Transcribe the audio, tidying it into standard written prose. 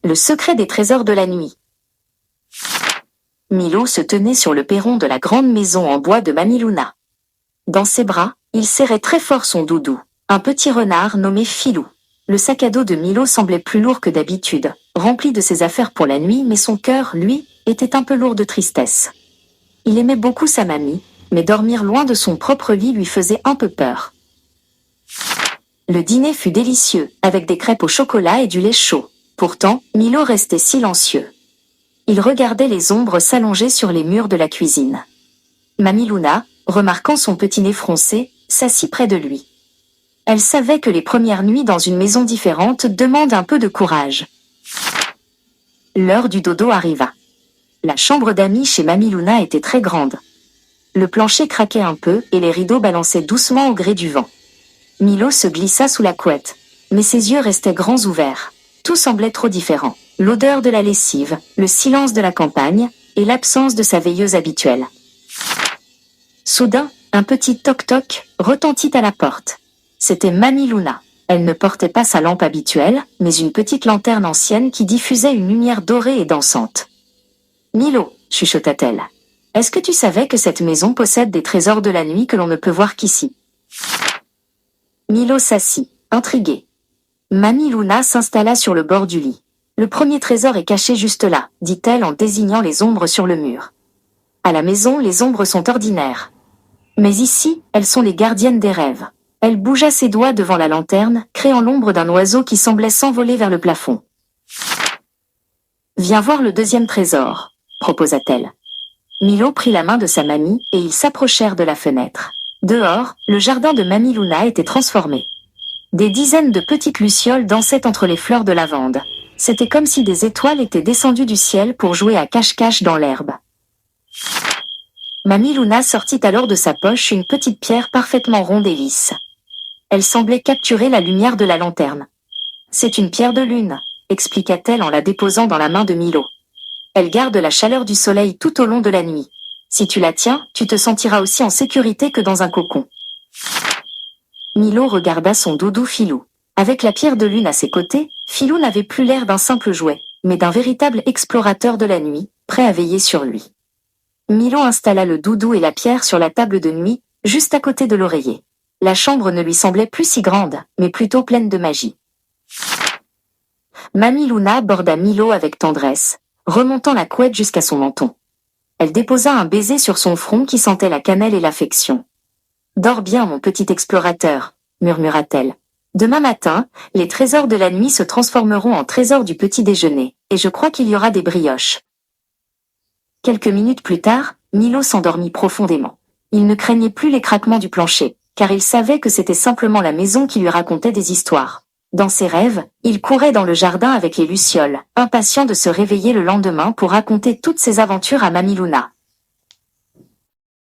Le secret des trésors de la nuit. Milo se tenait sur le perron de la grande maison en bois de Mamie Luna. Dans ses bras, il serrait très fort son doudou, un petit renard nommé Filou. Le sac à dos de Milo semblait plus lourd que d'habitude, rempli de ses affaires pour la nuit, mais son cœur, lui, était un peu lourd de tristesse. Il aimait beaucoup sa mamie, mais dormir loin de son propre lit lui faisait un peu peur. Le dîner fut délicieux, avec des crêpes au chocolat et du lait chaud. Pourtant, Milo restait silencieux. Il regardait les ombres s'allonger sur les murs de la cuisine. Mamie Luna, remarquant son petit nez froncé, s'assit près de lui. Elle savait que les premières nuits dans une maison différente demandent un peu de courage. L'heure du dodo arriva. La chambre d'amis chez Mamie Luna était très grande. Le plancher craquait un peu et les rideaux balançaient doucement au gré du vent. Milo se glissa sous la couette, mais ses yeux restaient grands ouverts. Tout semblait trop différent. L'odeur de la lessive, le silence de la campagne et l'absence de sa veilleuse habituelle. Soudain, un petit toc-toc retentit à la porte. C'était Mamie Luna. Elle ne portait pas sa lampe habituelle, mais une petite lanterne ancienne qui diffusait une lumière dorée et dansante. « Milo, chuchota-t-elle, est-ce que tu savais que cette maison possède des trésors de la nuit que l'on ne peut voir qu'ici ?» Milo s'assit, intrigué. Mamie Luna s'installa sur le bord du lit. « Le premier trésor est caché juste là, » dit-elle en désignant les ombres sur le mur. « À la maison, les ombres sont ordinaires. Mais ici, elles sont les gardiennes des rêves. » Elle bougea ses doigts devant la lanterne, créant l'ombre d'un oiseau qui semblait s'envoler vers le plafond. « Viens voir le deuxième trésor, » proposa-t-elle. Milo prit la main de sa mamie et ils s'approchèrent de la fenêtre. Dehors, le jardin de Mamie Luna était transformé. Des dizaines de petites lucioles dansaient entre les fleurs de lavande. C'était comme si des étoiles étaient descendues du ciel pour jouer à cache-cache dans l'herbe. Mamie Luna sortit alors de sa poche une petite pierre parfaitement ronde et lisse. Elle semblait capturer la lumière de la lanterne. « C'est une pierre de lune », expliqua-t-elle en la déposant dans la main de Milo. « Elle garde la chaleur du soleil tout au long de la nuit. Si tu la tiens, tu te sentiras aussi en sécurité que dans un cocon. » Milo regarda son doudou Filou. Avec la pierre de lune à ses côtés, Filou n'avait plus l'air d'un simple jouet, mais d'un véritable explorateur de la nuit, prêt à veiller sur lui. Milo installa le doudou et la pierre sur la table de nuit, juste à côté de l'oreiller. La chambre ne lui semblait plus si grande, mais plutôt pleine de magie. Mamie Luna aborda Milo avec tendresse, remontant la couette jusqu'à son menton. Elle déposa un baiser sur son front qui sentait la cannelle et l'affection. « Dors bien, mon petit explorateur », murmura-t-elle. « Demain matin, les trésors de la nuit se transformeront en trésors du petit déjeuner, et je crois qu'il y aura des brioches. » Quelques minutes plus tard, Milo s'endormit profondément. Il ne craignait plus les craquements du plancher, car il savait que c'était simplement la maison qui lui racontait des histoires. Dans ses rêves, il courait dans le jardin avec les lucioles, impatient de se réveiller le lendemain pour raconter toutes ses aventures à Mamie Luna.